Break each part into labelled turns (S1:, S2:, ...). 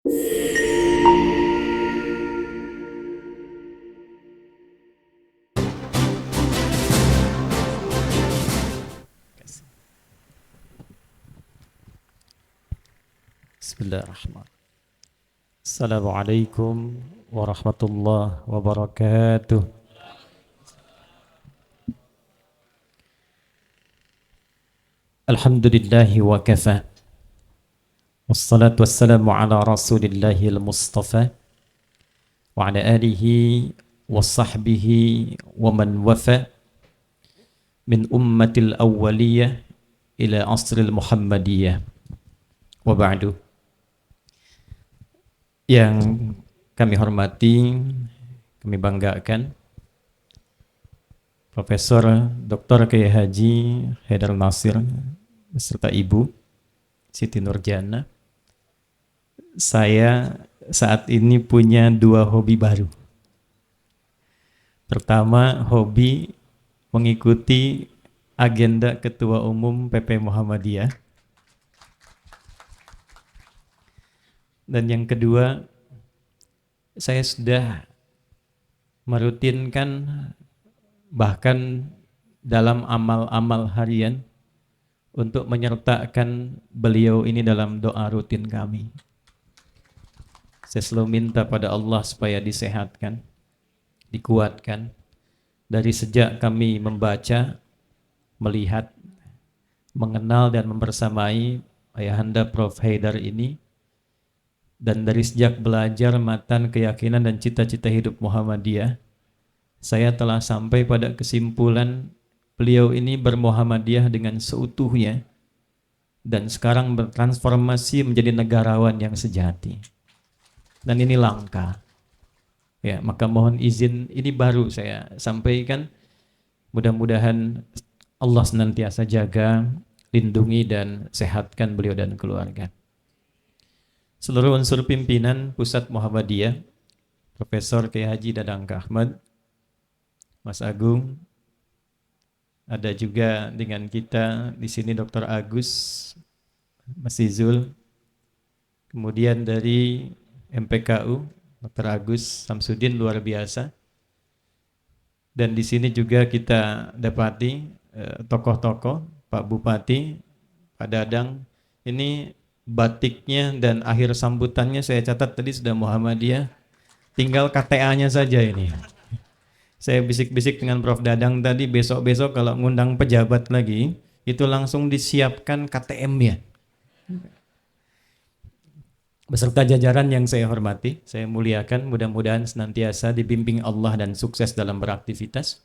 S1: Bismillahirrahmanirrahim. Assalamualaikum warahmatullahi wabarakatuh. Alhamdulillahi wa kafa. Wassalatu wassalamu ala rasulillahil mustafa wa ala alihi wa sahbihi wa man wafa min ummatil awwaliyah ila asril muhammadiyah wa ba'du. Yang kami hormati, kami banggakan Profesor Dr. Kiai Haji Haidar Nasir beserta Ibu Siti Nurjana. Saya saat ini punya dua hobi baru. Pertama, hobi mengikuti agenda Ketua Umum PP Muhammadiyah. Dan yang kedua, saya sudah merutinkan bahkan dalam amal-amal harian untuk menyertakan beliau ini dalam doa rutin kami. Saya selalu minta pada Allah supaya disehatkan, dikuatkan. Dari sejak kami membaca, melihat, mengenal dan membersamai Ayahanda Prof. Haidar ini, dan dari sejak belajar matan keyakinan dan cita-cita hidup Muhammadiyah, saya telah sampai pada kesimpulan beliau ini bermuhammadiyah dengan seutuhnya dan sekarang bertransformasi menjadi negarawan yang sejati. Dan ini langka. Ya, maka mohon izin, ini baru saya sampaikan. Mudah-mudahan Allah senantiasa jaga, lindungi dan sehatkan beliau dan keluarga. Seluruh unsur pimpinan Pusat Muhammadiyah, Profesor Kiai Haji Dadangka Ahmad, Mas Agung, ada juga dengan kita di sini Dr. Agus, Mas Izul, kemudian dari MPKU, Dr. Agus Samsudin luar biasa, dan di sini juga kita dapati tokoh-tokoh, Pak Bupati, Pak Dadang, ini batiknya dan akhir sambutannya saya catat tadi sudah Muhammadiyah, tinggal KTA-nya saja ini. Saya bisik-bisik dengan Prof. Dadang tadi, besok-besok kalau ngundang pejabat lagi, itu langsung disiapkan KTM-nya. Beserta jajaran yang saya hormati, saya muliakan, mudah-mudahan senantiasa dibimbing Allah dan sukses dalam beraktivitas.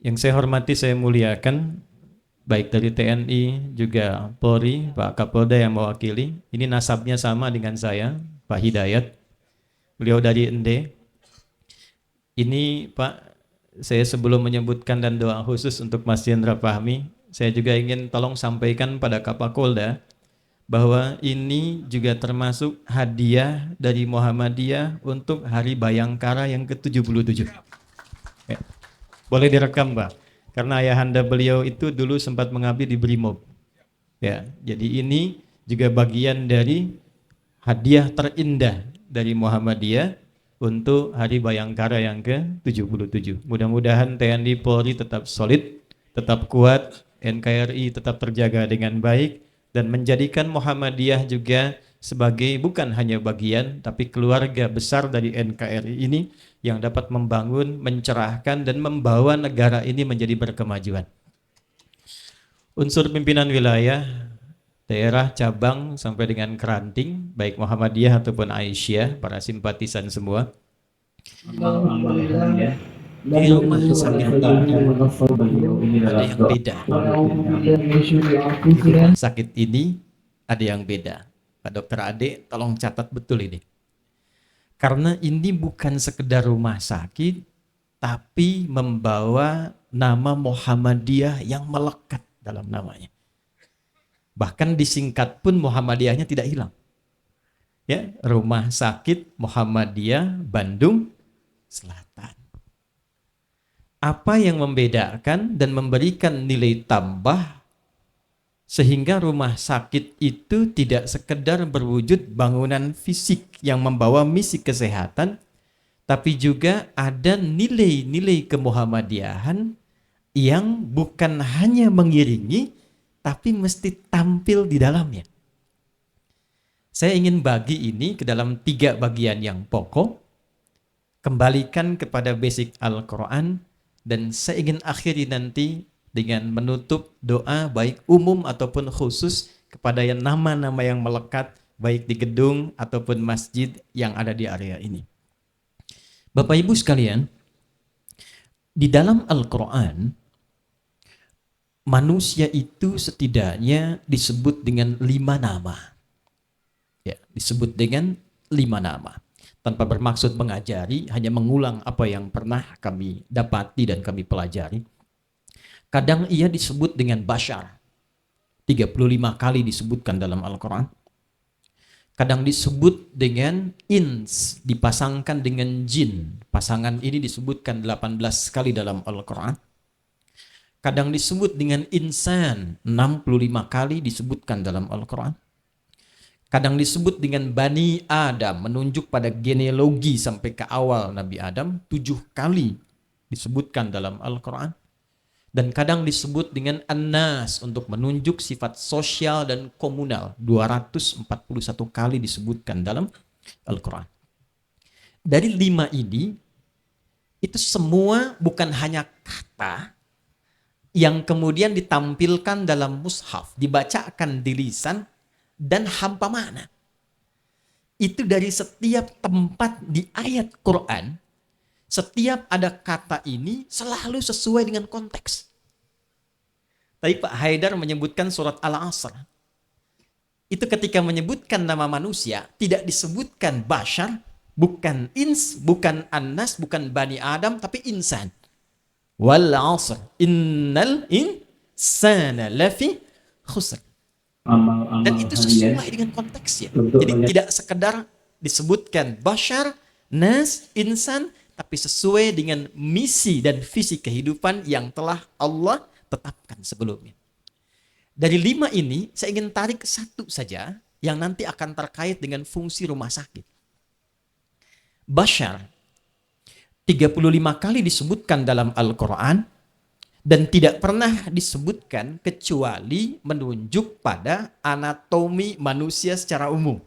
S1: Yang saya hormati, saya muliakan, baik dari TNI juga Polri, Pak Kapolda yang mewakili. Ini nasabnya sama dengan saya, Pak Hidayat. Beliau dari Ende. Ini Pak, saya sebelum menyebutkan dan doa khusus untuk Mas Jendra Fahmi, saya juga ingin tolong sampaikan pada Kapolda bahwa ini juga termasuk hadiah dari Muhammadiyah untuk Hari Bayangkara yang ke-77. Ya. Boleh direkam Pak? Karena ayahanda beliau itu dulu sempat mengabdi di Brimob. Ya, jadi ini juga bagian dari hadiah terindah dari Muhammadiyah untuk Hari Bayangkara yang ke-77. Mudah-mudahan TNI Polri tetap solid, tetap kuat, NKRI tetap terjaga dengan baik, dan menjadikan Muhammadiyah juga sebagai bukan hanya bagian, tapi keluarga besar dari NKRI ini yang dapat membangun, mencerahkan, dan membawa negara ini menjadi berkemajuan. Unsur pimpinan wilayah, daerah, cabang, sampai dengan keranting, baik Muhammadiyah ataupun Aisyah, para simpatisan semua. Di rumah sakit ini ada yang beda. Di rumah sakit ini ada yang beda. Pak Dokter Ade, tolong catat betul ini. Karena ini bukan sekedar rumah sakit, tapi membawa nama Muhammadiyah yang melekat dalam namanya. Bahkan disingkat pun Muhammadiyahnya tidak hilang. Ya, Rumah Sakit Muhammadiyah Bandung Selatan. Apa yang membedakan dan memberikan nilai tambah Sehingga rumah sakit itu tidak sekedar berwujud bangunan fisik yang membawa misi kesehatan, tapi juga ada nilai-nilai kemuhammadiyahan yang bukan hanya mengiringi, tapi mesti tampil di dalamnya. Saya ingin bagi ini ke dalam 3 bagian yang pokok, kembalikan kepada basic Al-Quran, dan saya ingin akhiri nanti dengan menutup doa baik umum ataupun khusus kepada yang nama-nama yang melekat baik di gedung ataupun masjid yang ada di area ini. Bapak Ibu sekalian, di dalam Al-Quran manusia itu setidaknya disebut dengan 5 nama. Ya, disebut dengan 5 nama. Tanpa bermaksud mengajari, hanya mengulang apa yang pernah kami dapati dan kami pelajari. Kadang ia disebut dengan bashar. 35 kali disebutkan dalam Al-Quran. Kadang disebut dengan ins, dipasangkan dengan jin. Pasangan ini disebutkan 18 kali dalam Al-Quran. Kadang disebut dengan insan, 65 kali disebutkan dalam Al-Quran. Kadang disebut dengan Bani Adam, menunjuk pada genealogi sampai ke awal Nabi Adam, 7 kali disebutkan dalam Al-Quran. Dan kadang disebut dengan An-Nas untuk menunjuk sifat sosial dan komunal, 241 kali disebutkan dalam Al-Quran. Dari 5 ini, itu semua bukan hanya kata yang kemudian ditampilkan dalam mushaf, dibacakan di lisan, dan hampa makna. Itu dari setiap tempat di ayat Quran, setiap ada kata ini selalu sesuai dengan konteks. Tadi Pak Haidar menyebutkan surat Al-Asr. Itu ketika menyebutkan nama manusia, tidak disebutkan bashar, bukan ins, bukan annas, bukan Bani Adam, tapi insan. Wal asr, innal insana lafi khusr. Dan itu sesuai dengan konteksnya. Jadi tidak sekedar disebutkan bashar, nas, insan, tapi sesuai dengan misi dan visi kehidupan yang telah Allah tetapkan sebelumnya. Dari 5 ini, saya ingin tarik satu saja yang nanti akan terkait dengan fungsi rumah sakit. Bashar, 35 kali disebutkan dalam Al-Quran, dan tidak pernah disebutkan kecuali menunjuk pada anatomi manusia secara umum.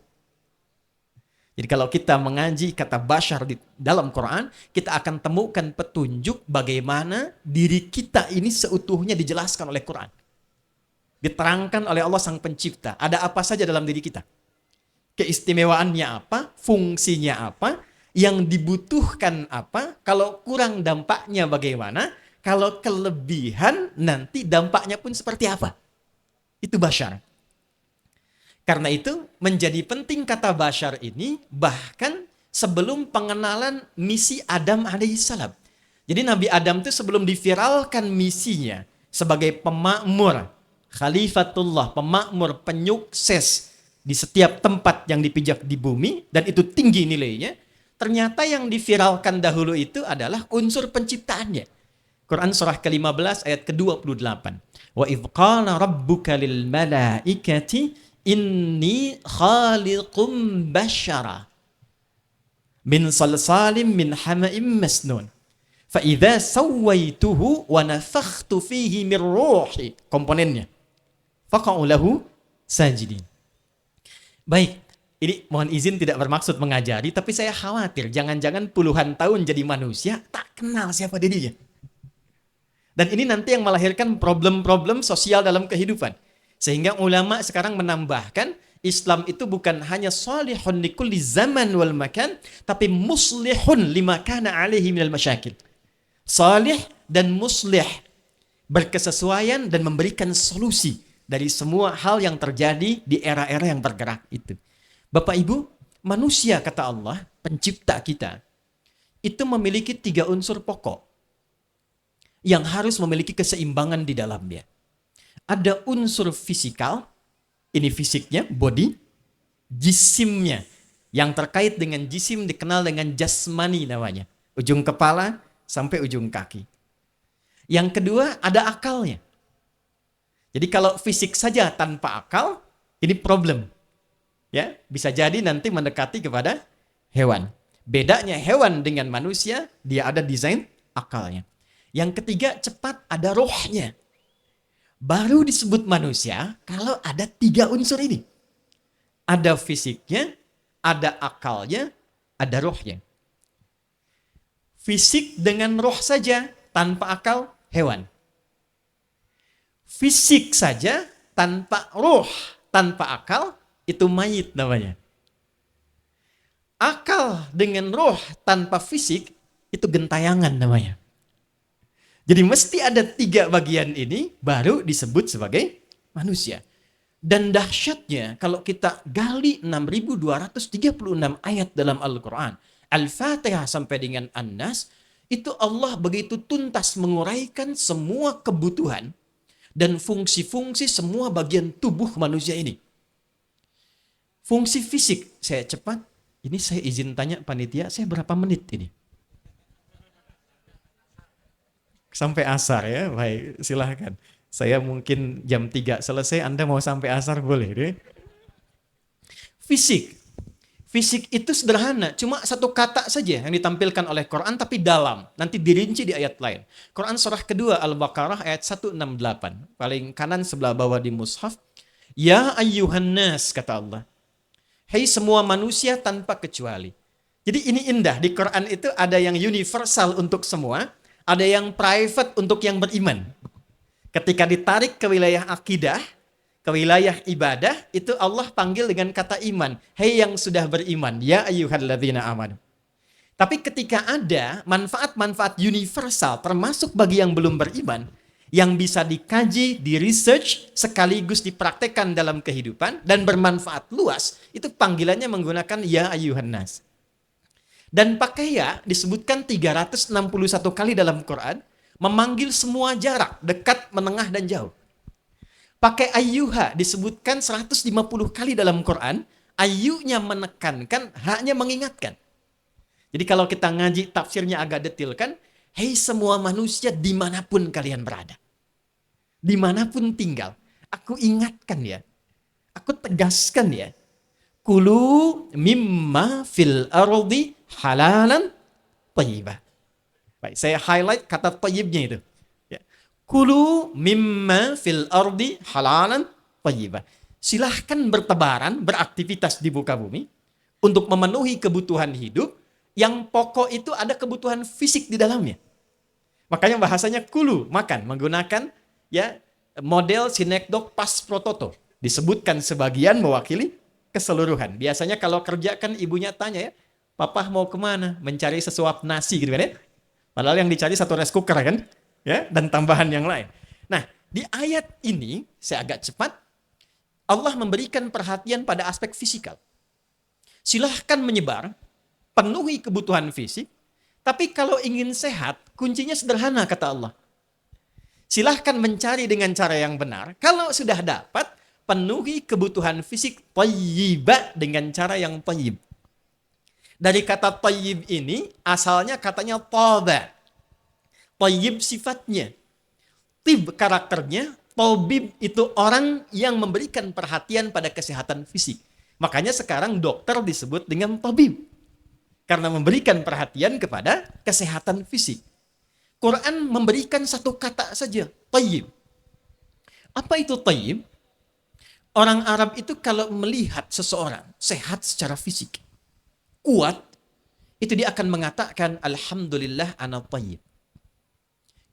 S1: Jadi kalau kita mengaji kata bashar di dalam Quran, kita akan temukan petunjuk bagaimana diri kita ini seutuhnya dijelaskan oleh Quran. Diterangkan oleh Allah Sang Pencipta. Ada apa saja dalam diri kita. Keistimewaannya apa, fungsinya apa, yang dibutuhkan apa, kalau kurang dampaknya bagaimana, kalau kelebihan nanti dampaknya pun seperti apa. Itu bashar. Karena itu menjadi penting kata bashar ini bahkan sebelum pengenalan misi Adam alaihissalam. Jadi Nabi Adam itu sebelum diviralkan misinya sebagai pemakmur, khalifatullah, pemakmur, penyukses di setiap tempat yang dipijak di bumi, dan itu tinggi nilainya, ternyata yang diviralkan dahulu itu adalah unsur penciptaannya. Quran surah ke-15 ayat ke-28. Wa idh qala rabbuka lil malaikati inni khaliqum bashara min salsalim min hama'im masnun fa idza sawaituhu wa nafakhtu fihi min ruhi, komponennya, faqa'u lahu sajidin. Baik, ini mohon izin tidak bermaksud mengajari, tapi saya khawatir jangan-jangan puluhan tahun jadi manusia tak kenal siapa dirinya. Dan ini nanti yang melahirkan problem-problem sosial dalam kehidupan. Sehingga ulama sekarang menambahkan, Islam itu bukan hanya salihun likulli zaman wal makan, tapi muslihun lima kana alaihi minal masyakil. Salih dan muslih, berkesesuaian dan memberikan solusi dari semua hal yang terjadi di era-era yang bergerak itu. Bapak Ibu, manusia kata Allah, pencipta kita, itu memiliki 3 unsur pokok yang harus memiliki keseimbangan di dalamnya. Ada unsur fisikal, ini fisiknya, body, jisimnya, yang terkait dengan jisim dikenal dengan jasmani namanya, ujung kepala sampai ujung kaki. Yang kedua ada akalnya. Jadi kalau fisik saja tanpa akal, ini problem. Ya, bisa jadi nanti mendekati kepada hewan. Bedanya hewan dengan manusia, dia ada desain akalnya. Yang ketiga, cepat ada rohnya. Baru disebut manusia kalau ada 3 unsur ini. Ada fisiknya, ada akalnya, ada rohnya. Fisik dengan roh saja, tanpa akal, hewan. Fisik saja, tanpa roh, tanpa akal, itu mayit namanya. Akal dengan roh tanpa fisik, itu gentayangan namanya. Jadi mesti ada 3 bagian ini, baru disebut sebagai manusia. Dan dahsyatnya, kalau kita gali 6.236 ayat dalam Al-Quran, Al-Fatihah sampai dengan An-Nas, itu Allah begitu tuntas menguraikan semua kebutuhan dan fungsi-fungsi semua bagian tubuh manusia ini. Fungsi fisik, saya cepat, ini saya izin tanya panitia, saya berapa menit ini? Sampai asar ya, baik silahkan. Saya mungkin jam 3 selesai, Anda mau sampai asar boleh deh. Fisik. Fisik itu sederhana, cuma 1 kata saja yang ditampilkan oleh Quran tapi dalam. Nanti dirinci di ayat lain. Quran surah kedua Al-Baqarah ayat 168. Paling kanan sebelah bawah di mushaf. Ya ayyuhan nas, kata Allah. Hei semua manusia tanpa kecuali. Jadi ini indah, di Quran itu ada yang universal untuk semua, ada yang private untuk yang beriman. Ketika ditarik ke wilayah akidah, ke wilayah ibadah, itu Allah panggil dengan kata iman. Hei yang sudah beriman, ya ayyuhalladzina amanu. Tapi ketika ada manfaat-manfaat universal, termasuk bagi yang belum beriman, yang bisa dikaji, di-research, sekaligus dipraktekkan dalam kehidupan, dan bermanfaat luas, itu panggilannya menggunakan ya ayyuhan nas. Dan pakai ya disebutkan 361 kali dalam Quran, memanggil semua jarak, dekat, menengah, dan jauh. Pakai ayyuha disebutkan 150 kali dalam Quran, ayyunya menekankan, haknya mengingatkan. Jadi kalau kita ngaji tafsirnya agak detail kan, hei semua manusia dimanapun kalian berada. Dimanapun tinggal. Aku ingatkan ya, aku tegaskan ya, kulu mimma fil ardi halalan thayyibah. Baik, saya highlight kata thayyibnya itu. Ya. Kulu mimma fil ardi halalan thayyibah. Silahkan bertebaran, beraktivitas di muka bumi untuk memenuhi kebutuhan hidup. Yang pokok itu ada kebutuhan fisik di dalamnya. Makanya bahasanya kulu, makan, menggunakan ya model sinekdok pas prototo. Disebutkan sebagian mewakili keseluruhan. Biasanya kalau kerja kan ibunya tanya ya, papa mau kemana? Mencari sesuap nasi gitu kan ya. Padahal yang dicari 1 rice cooker kan, ya, dan tambahan yang lain. Nah, di ayat ini saya agak cepat. Allah memberikan perhatian pada aspek fisikal. Silahkan menyebar, penuhi kebutuhan fisik. Tapi kalau ingin sehat, kuncinya sederhana kata Allah. Silahkan mencari dengan cara yang benar. Kalau sudah dapat, penuhi kebutuhan fisik thayyibah dengan cara yang thayyib. Dari kata thayyib ini, asalnya katanya thaba. Thayyib sifatnya. Tib karakternya, tabib itu orang yang memberikan perhatian pada kesehatan fisik. Makanya sekarang dokter disebut dengan tabib. Karena memberikan perhatian kepada kesehatan fisik. Quran memberikan 1 kata saja, thayyib. Apa itu thayyib? Orang Arab itu kalau melihat seseorang sehat secara fisik, kuat, itu dia akan mengatakan alhamdulillah ana thayyib.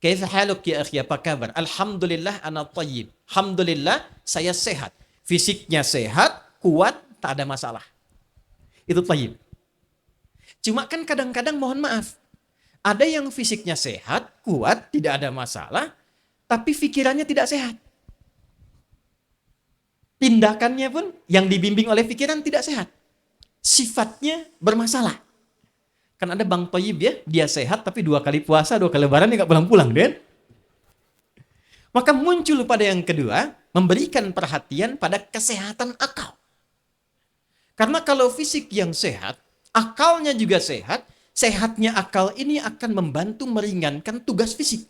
S1: Kaifa haluk ya akhi, apa kabar? Alhamdulillah ana thayyib. Alhamdulillah saya sehat. Fisiknya sehat, kuat, tak ada masalah. Itu thayyib. Cuma kan kadang-kadang mohon maaf, ada yang fisiknya sehat, kuat, tidak ada masalah, tapi pikirannya tidak sehat. Tindakannya pun yang dibimbing oleh pikiran tidak sehat. Sifatnya bermasalah. Kan ada Bang Toyib ya, dia sehat tapi 2 kali puasa, 2 kali lebaran dia gak pulang-pulang, kan? Maka muncul pada yang kedua, memberikan perhatian pada kesehatan akal. Karena kalau fisik yang sehat, akalnya juga sehat, sehatnya akal ini akan membantu meringankan tugas fisik.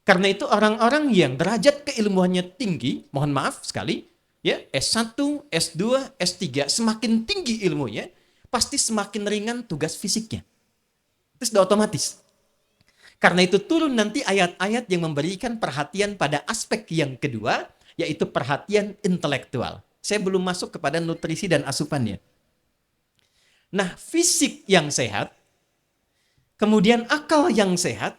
S1: Karena itu orang-orang yang derajat keilmuannya tinggi, mohon maaf sekali, ya S1, S2, S3, semakin tinggi ilmunya, pasti semakin ringan tugas fisiknya. Itu sudah otomatis. Karena itu turun nanti ayat-ayat yang memberikan perhatian pada aspek yang kedua, yaitu perhatian intelektual. Saya belum masuk kepada nutrisi dan asupannya. Nah, fisik yang sehat, kemudian akal yang sehat,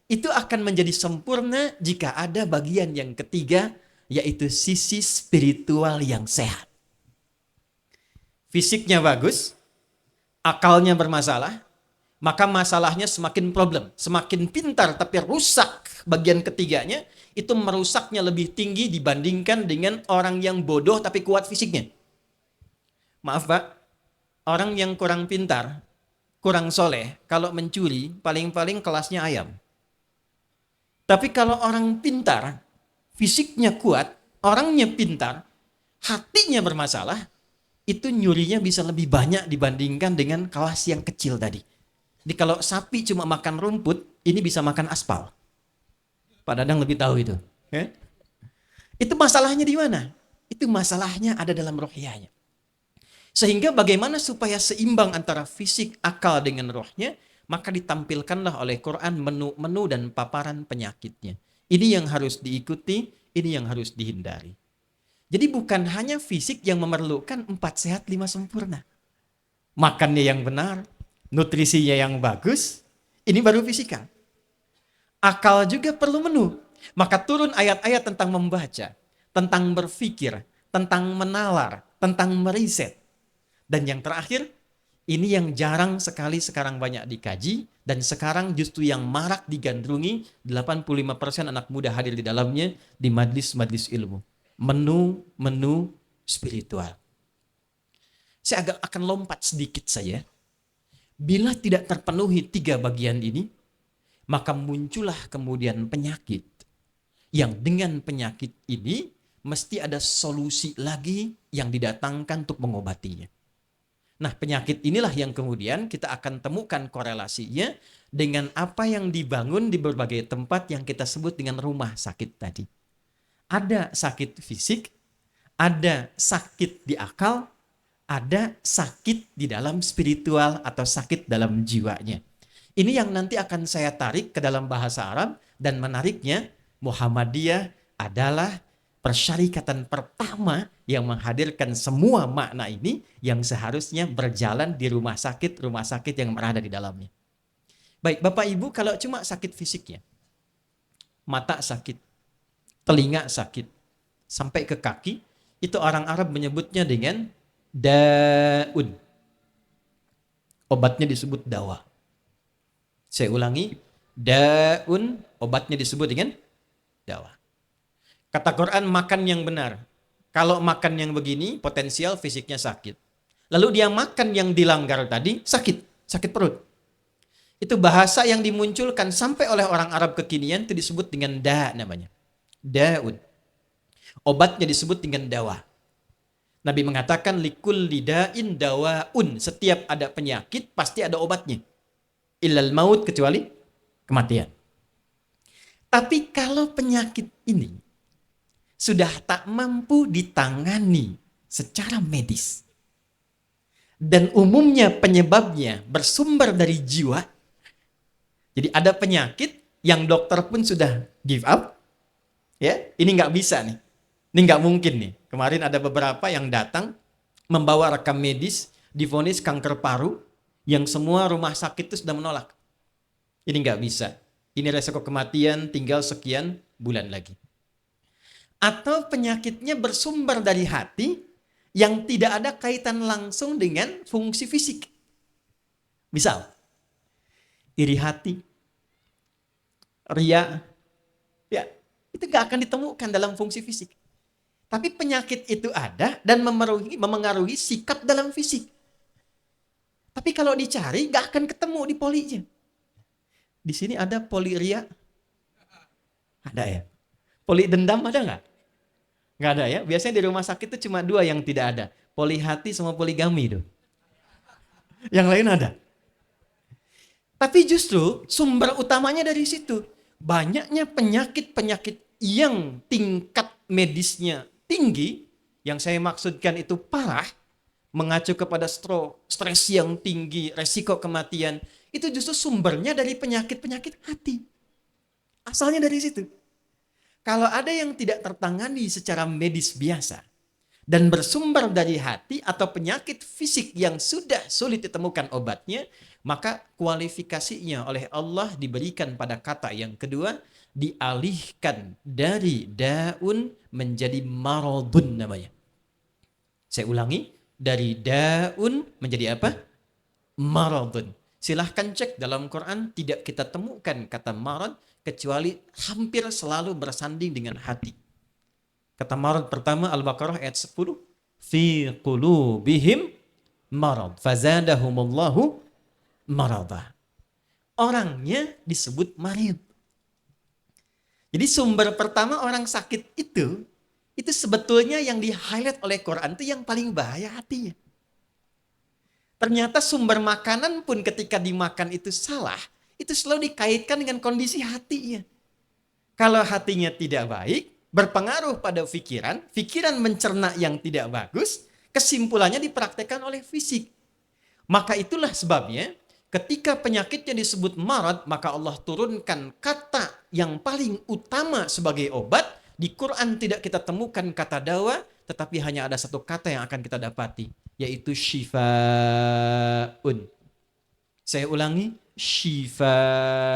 S1: itu akan menjadi sempurna jika ada bagian yang ketiga, yaitu sisi spiritual yang sehat. Fisiknya bagus, akalnya bermasalah, maka masalahnya semakin problem. Semakin pintar tapi rusak bagian ketiganya, itu merusaknya lebih tinggi dibandingkan dengan orang yang bodoh tapi kuat fisiknya. Maaf Pak, orang yang kurang pintar, kurang soleh, kalau mencuri paling-paling kelasnya ayam. Tapi kalau orang pintar, fisiknya kuat, orangnya pintar, hatinya bermasalah, itu nyurinya bisa lebih banyak dibandingkan dengan kelas yang kecil tadi. Jadi kalau sapi cuma makan rumput, ini bisa makan aspal. Pak Dadang lebih tahu itu. Itu masalahnya di mana? Itu masalahnya ada dalam rohiyahnya. Sehingga bagaimana supaya seimbang antara fisik, akal dengan rohnya, maka ditampilkanlah oleh Quran menu-menu dan paparan penyakitnya. Ini yang harus diikuti, ini yang harus dihindari. Jadi bukan hanya fisik yang memerlukan 4 sehat 5 sempurna. Makannya yang benar, nutrisinya yang bagus, ini baru fisikal. Akal juga perlu menu. Maka turun ayat-ayat tentang membaca, tentang berpikir, tentang menalar, tentang meriset. Dan yang terakhir, ini yang jarang sekali sekarang banyak dikaji, dan sekarang justru yang marak digandrungi, 85% anak muda hadir di dalamnya, di majlis-majlis ilmu. Menu spiritual. Saya akan lompat sedikit saja. Bila tidak terpenuhi 3 bagian ini, maka muncullah kemudian penyakit. Yang dengan penyakit ini, mesti ada solusi lagi yang didatangkan untuk mengobatinya. Nah, penyakit inilah yang kemudian kita akan temukan korelasinya dengan apa yang dibangun di berbagai tempat yang kita sebut dengan rumah sakit tadi. Ada sakit fisik, ada sakit di akal, ada sakit di dalam spiritual atau sakit dalam jiwanya. Ini yang nanti akan saya tarik ke dalam bahasa Arab, dan menariknya Muhammadiyah adalah persyarikatan pertama yang menghadirkan semua makna ini yang seharusnya berjalan di rumah sakit yang berada di dalamnya. Baik, Bapak Ibu, kalau cuma sakit fisiknya, mata sakit, telinga sakit, sampai ke kaki, itu orang Arab menyebutnya dengan daun. Obatnya disebut dawa. Saya ulangi, daun, obatnya disebut dengan dawa. Kata Quran, makan yang benar. Kalau makan yang begini, potensial fisiknya sakit. Lalu dia makan yang dilanggar tadi, sakit perut. Itu bahasa yang dimunculkan sampai oleh orang Arab kekinian, itu disebut dengan namanya. Daun. Obatnya disebut dengan dawa. Nabi mengatakan, likul lidain dawaun. Setiap ada penyakit, pasti ada obatnya. Illal maut, kecuali kematian. Tapi kalau penyakit ini sudah tak mampu ditangani secara medis, dan umumnya penyebabnya bersumber dari jiwa, jadi ada penyakit yang dokter pun sudah give up, ya ini nggak bisa nih, ini nggak mungkin nih. Kemarin ada beberapa yang datang membawa rekam medis, divonis kanker paru, yang semua rumah sakit itu sudah menolak. Ini nggak bisa, ini resiko kematian tinggal sekian bulan lagi. Atau penyakitnya bersumber dari hati yang tidak ada kaitan langsung dengan fungsi fisik. Misal, iri hati, ria, ya itu gak akan ditemukan dalam fungsi fisik. Tapi penyakit itu ada dan memengaruhi sikap dalam fisik. Tapi kalau dicari gak akan ketemu di polinya. Di sini ada poli ria? Ada ya? Poli dendam ada nggak? Nggak ada ya. Biasanya di rumah sakit itu cuma 2 yang tidak ada. Poli hati sama poligami itu. Yang lain ada. Tapi justru sumber utamanya dari situ. banyaknya penyakit-penyakit yang tingkat medisnya tinggi, yang saya maksudkan itu parah, mengacu kepada stroke, stres yang tinggi, resiko kematian, itu justru sumbernya dari penyakit-penyakit hati. Asalnya dari situ. Kalau ada yang tidak tertangani secara medis biasa, dan bersumber dari hati atau penyakit fisik yang sudah sulit ditemukan obatnya, maka kualifikasinya oleh Allah diberikan pada kata yang kedua, dialihkan dari daun menjadi maradun namanya. Saya ulangi, dari daun menjadi apa? Maradun. Silahkan cek dalam Quran, tidak kita temukan kata marad kecuali hampir selalu bersanding dengan hati. Kata marad pertama Al-Baqarah ayat 10. Fi qulubihim marad. Fazadahumullahu marada. Orangnya disebut marid. Jadi sumber pertama orang sakit itu sebetulnya yang di-highlight oleh Quran itu yang paling bahaya hatinya. Ternyata sumber makanan pun ketika dimakan itu salah, itu selalu dikaitkan dengan kondisi hatinya. Kalau hatinya tidak baik, berpengaruh pada pikiran, pikiran mencerna yang tidak bagus, kesimpulannya dipraktekkan oleh fisik. Maka itulah sebabnya ketika penyakitnya disebut marad, maka Allah turunkan kata yang paling utama sebagai obat. Di Quran tidak kita temukan kata dawa, tetapi hanya ada satu kata yang akan kita dapati, yaitu syifaun. Saya ulangi, syifaun.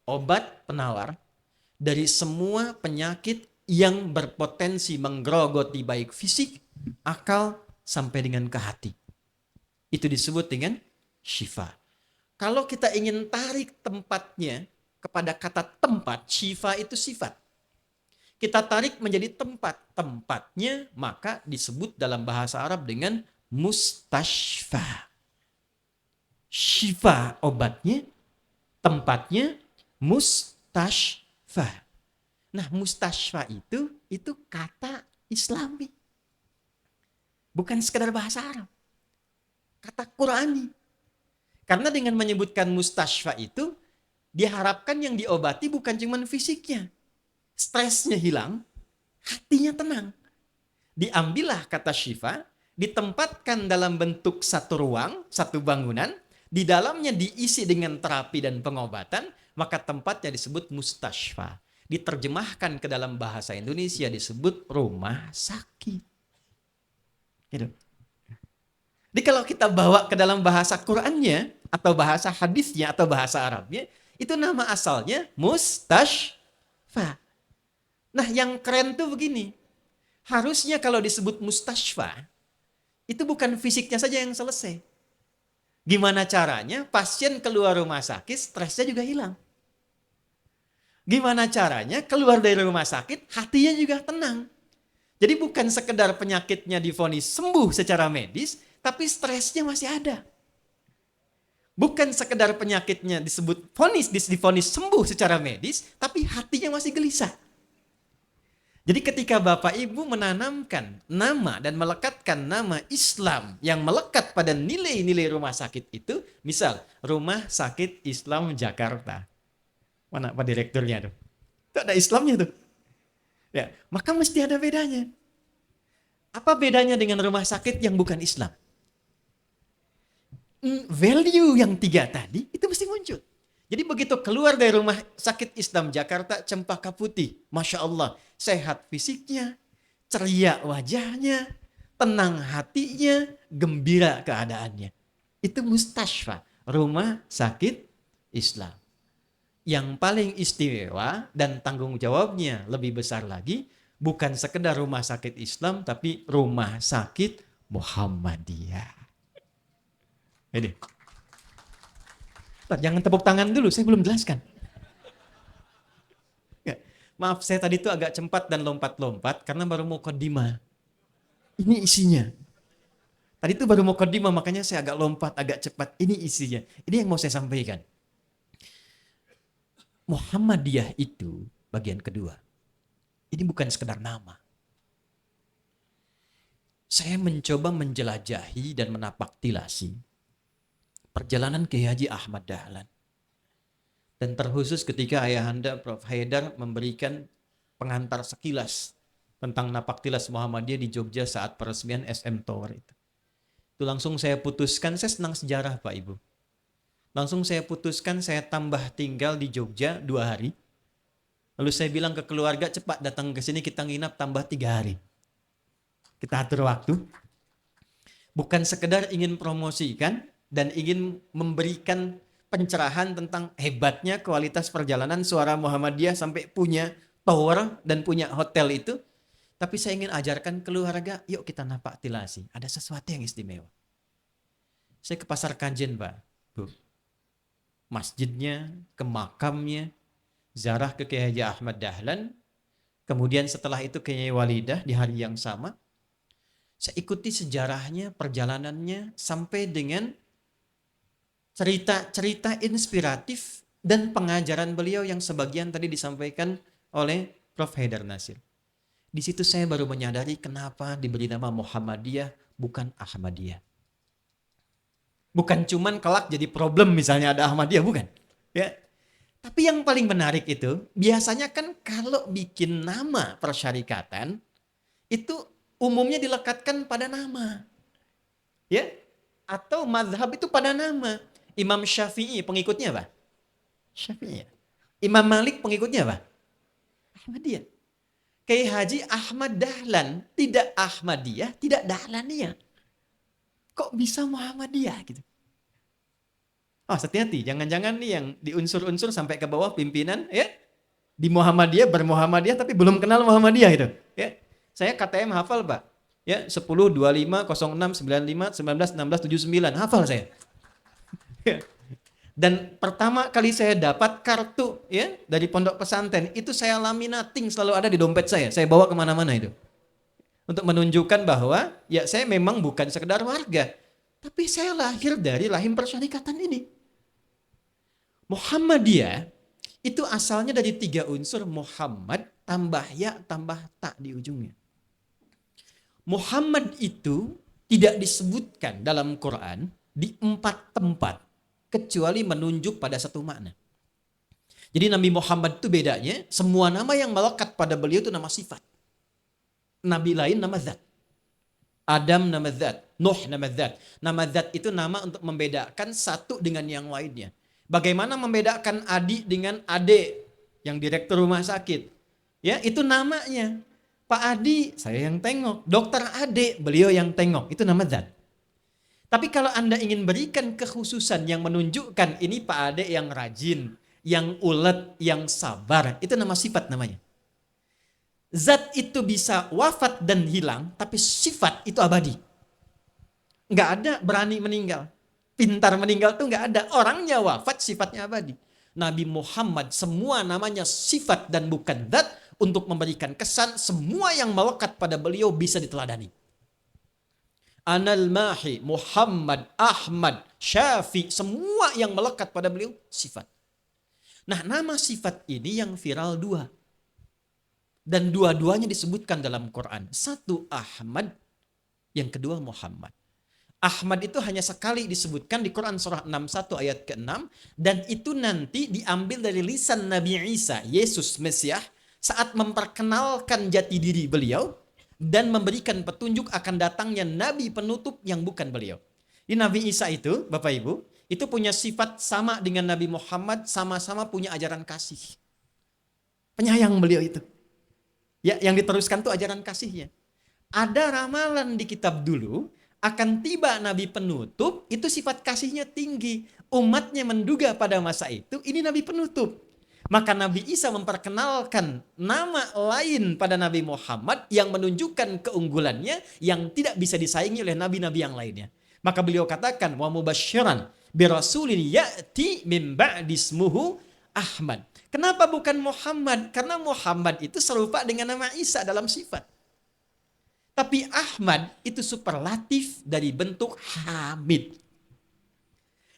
S1: Obat penawar dari semua penyakit yang berpotensi menggerogoti baik fisik, akal, sampai dengan ke hati. Itu disebut dengan syifa. Kalau kita ingin tarik tempatnya kepada kata tempat, syifa itu sifat. Kita tarik menjadi tempat. Tempatnya maka disebut dalam bahasa Arab dengan mustashfa. Syifa obatnya, tempatnya mustashfa. Nah, mustashfa itu kata Islami. Bukan sekedar bahasa Arab. Kata Qurani. Karena dengan menyebutkan mustashfa itu, diharapkan yang diobati bukan cuma fisiknya. Stresnya hilang, hatinya tenang. Diambillah kata syifa, ditempatkan dalam bentuk satu ruang, satu bangunan, di dalamnya diisi dengan terapi dan pengobatan, maka tempatnya disebut mustashfa. Diterjemahkan ke dalam bahasa Indonesia disebut rumah sakit. Gitu. Jadi kalau kita bawa ke dalam bahasa Qur'annya, atau bahasa hadisnya, atau bahasa Arabnya, itu nama asalnya mustashfa. Nah yang keren tuh begini, harusnya kalau disebut mustashfa, itu bukan fisiknya saja yang selesai. Gimana caranya pasien keluar rumah sakit, stresnya juga hilang. Gimana caranya keluar dari rumah sakit, hatinya juga tenang. Jadi bukan sekedar penyakitnya divonis sembuh secara medis, tapi stresnya masih ada. Bukan sekedar penyakitnya disebut divonis sembuh secara medis, tapi hatinya masih gelisah. Jadi ketika Bapak Ibu menanamkan nama dan melekatkan nama Islam yang melekat pada nilai-nilai rumah sakit itu, misal Rumah Sakit Islam Jakarta. Mana Pak Direkturnya tuh? Itu ada Islamnya tuh. Ya, maka mesti ada bedanya. Apa bedanya dengan rumah sakit yang bukan Islam? Value yang 3 tadi itu mesti muncul. Jadi begitu keluar dari Rumah Sakit Islam Jakarta, Cempaka Putih, Masya Allah, sehat fisiknya, ceria wajahnya, tenang hatinya, gembira keadaannya. Itu mustashfa, Rumah Sakit Islam. Yang paling istimewa dan tanggung jawabnya lebih besar lagi, bukan sekedar rumah sakit Islam, tapi rumah sakit Muhammadiyah. Ini. Jangan tepuk tangan dulu, saya belum jelaskan. Ya, maaf, saya tadi itu agak cepat dan lompat-lompat karena baru mau mukadimah. Ini isinya. Tadi itu baru mau mukadimah, makanya saya agak lompat, agak cepat. Ini isinya. Ini yang mau saya sampaikan. Muhammadiyah itu bagian kedua. Ini bukan sekedar nama. Saya mencoba menjelajahi dan menapaktilasi perjalanan Kiai Haji Ahmad Dahlan. Dan terkhusus ketika Ayahanda Prof. Haidar memberikan pengantar sekilas tentang Napaktilas Muhammadiyah di Jogja saat peresmian SM Tower itu. Itu langsung saya putuskan, saya senang sejarah Pak Ibu. Langsung saya putuskan saya tambah tinggal di Jogja 2 hari. Lalu saya bilang ke keluarga, cepat datang ke sini kita nginap tambah 3 hari. Kita atur waktu. Bukan sekedar ingin promosikan dan ingin memberikan pencerahan tentang hebatnya kualitas perjalanan Suara Muhammadiyah sampai punya tower dan punya hotel itu. Tapi saya ingin ajarkan keluarga, yuk kita napaktilasi. Ada sesuatu yang istimewa. Saya ke Pasar Kajen, Pak. Bu. Masjidnya, ke makamnya, ziarah ke Kiai Haji Ahmad Dahlan. Kemudian setelah itu ke Kiai Walidah di hari yang sama. Saya ikuti sejarahnya, perjalanannya, sampai dengan cerita-cerita inspiratif dan pengajaran beliau yang sebagian tadi disampaikan oleh Prof. Haidar Nasir. Di situ saya baru menyadari kenapa diberi nama Muhammadiyah bukan Ahmadiyah. Bukan cuman kelak jadi problem misalnya ada Ahmadiyah, bukan. Ya. Tapi yang paling menarik itu, biasanya kan kalau bikin nama persyarikatan, itu umumnya dilekatkan pada nama. Ya. Atau mazhab itu pada nama. Imam Syafi'i pengikutnya apa? Syafi'i. Imam Malik pengikutnya apa? Ahmadiyah. Kiai Haji Ahmad Dahlan, tidak Ahmadiyah, tidak Dahlaniyah. Kok bisa Muhammadiyah gitu? Oh, hati-hati, jangan-jangan nih yang di unsur-unsur sampai ke bawah pimpinan ya. Di Muhammadiyah bermuhammadiyah tapi belum kenal Muhammadiyah itu, ya. Saya KTM hafal, Pak. Ya, 10 25 06 95 19 16 79, hafal saya. Ya. Dan pertama kali saya dapat kartu ya dari pondok pesantren, itu saya laminating, selalu ada di dompet saya. Saya bawa kemana-mana itu. Untuk menunjukkan bahwa ya saya memang bukan sekedar warga, tapi saya lahir dari rahim persyarikatan ini. Muhammadiyah itu asalnya dari 3 unsur, Muhammad tambah ya tambah tak di ujungnya. Muhammad itu tidak disebutkan dalam Quran di 4 tempat. Kecuali menunjuk pada satu makna. Jadi Nabi Muhammad itu bedanya, semua nama yang melekat pada beliau itu nama sifat. Nabi lain nama zat. Adam nama zat, Nuh nama zat. Nama zat itu nama untuk membedakan satu dengan yang lainnya. Bagaimana membedakan adik dengan adik yang direktur rumah sakit? Ya, itu namanya. Pak Adi, saya yang tengok. Dokter Ade, beliau yang tengok. Itu nama zat. Tapi kalau Anda ingin berikan kekhususan yang menunjukkan ini Pak Ade yang rajin, yang ulet, yang sabar, itu nama sifat namanya. Zat itu bisa wafat dan hilang, tapi sifat itu abadi. Nggak ada berani meninggal. Pintar meninggal tuh nggak ada. Orangnya wafat, sifatnya abadi. Nabi Muhammad semua namanya sifat dan bukan zat, untuk memberikan kesan semua yang melekat pada beliau bisa diteladani. Anal Mahi, Muhammad, Ahmad, Syafi, semua yang melekat pada beliau sifat. Nah, nama sifat ini yang viral 2. Dan dua-duanya disebutkan dalam Quran. Satu Ahmad, yang kedua Muhammad. Ahmad itu hanya sekali disebutkan di Quran surah 61 ayat ke-6. Dan itu nanti diambil dari lisan Nabi Isa, Yesus Mesias, saat memperkenalkan jati diri beliau dan memberikan petunjuk akan datangnya Nabi penutup yang bukan beliau. Di Nabi Isa itu, Bapak Ibu, itu punya sifat sama dengan Nabi Muhammad, sama-sama punya ajaran kasih. Penyayang beliau itu. Ya, yang diteruskan tuh ajaran kasihnya. Ada ramalan di kitab dulu, akan tiba Nabi penutup, itu sifat kasihnya tinggi. Umatnya menduga pada masa itu, ini Nabi penutup. Maka Nabi Isa memperkenalkan nama lain pada Nabi Muhammad yang menunjukkan keunggulannya yang tidak bisa disaingi oleh nabi-nabi yang lainnya. Maka beliau katakan, wa mubasysyiran bi rasulin ya'ti min ba'di ismuhu Ahmad. Kenapa bukan Muhammad? Karena Muhammad itu serupa dengan nama Isa dalam sifat. Tapi Ahmad itu superlatif dari bentuk Hamid.